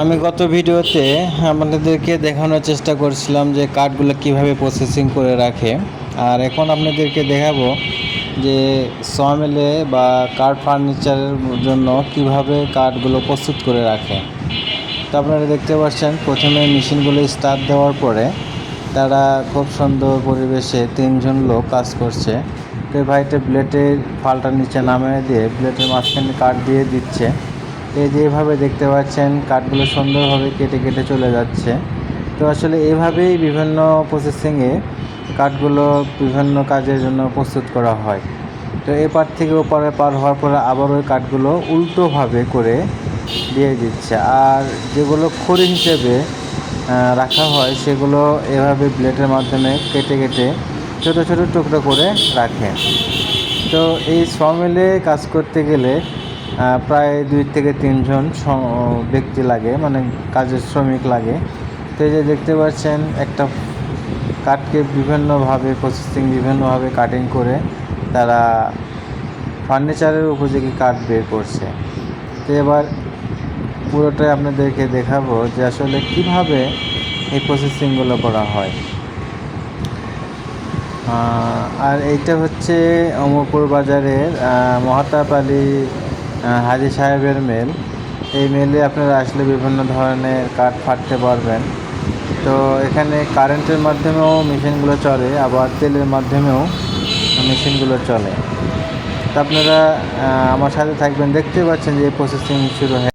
আমি গত ভিডিওতে আপনাদেরকে দেখানোর চেষ্টা করছিলাম যে কাঠগুলো কিভাবে প্রসেসিং করে রাখে, আর এখন আপনাদেরকে দেখাবো যে সমিলে বা কাঠ ফার্নিচারের জন্য কিভাবে কাঠগুলো প্রস্তুত করে রাখে। তো আপনারা দেখতে পাচ্ছেন প্রথমে মেশিনগুলো স্টার্ট দেওয়ার পরে তারা খুব সুন্দর পরিবেশে তিনজন লোক কাজ করছে। তো ভাইটা ব্লেডের ফালটা নিচে নামিয়ে দিয়ে ব্লেডের মাঝখানে কাঠ দিয়ে দিচ্ছে। এই যেভাবে দেখতে পাচ্ছেন কাঠগুলো সুন্দরভাবে কেটে কেটে চলে যাচ্ছে। তো আসলে এইভাবেই বিভিন্ন প্রসেসিংয়ে কাঠগুলো বিভিন্ন কাজের জন্য প্রস্তুত করা হয়। তো এপার থেকে ওপারে পার হওয়ার পরে আবার ওই কাঠগুলো উল্টোভাবে করে দিয়ে দিচ্ছে, আর যেগুলো খড়ি হিসেবে রাখা হয় সেগুলো এভাবে ব্লেডের মাধ্যমে কেটে কেটে ছোটো ছোটো টুকরো করে রাখে। তো এই সমিলে কাজ করতে গেলে প্রায় 2 থেকে 3 জন ব্যক্তি লাগে, মানে কাজের শ্রমিক লাগে। তো এই যে দেখতে পাচ্ছেন একটা কাঠকে বিভিন্নভাবে প্রসেসিং বিভিন্নভাবে কাটিং করে তারা ফার্নিচারের উপযোগী কাঠ বের করছে। তো এবার পুরোটাই আপনাদেরকে দেখাবো যে আসলে কিভাবে এই প্রসেসিংগুলো করা হয়। আর এইটা হচ্ছে অমরপুর বাজারের মহাতাব আলী হাজি সাহেবের মেল। এই মেলে আপনারা আসলে বিভিন্ন ধরনের কাঠ ফাটতে পারবেন। তো এখানে কারেন্টের মাধ্যমেও মেশিনগুলো চলে, আবার তেলের মাধ্যমেও মেশিনগুলো চলে। তো আপনারা আমার সাথে থাকবেন, দেখতে পাচ্ছেন যে প্রসেসিং শুরু হয়।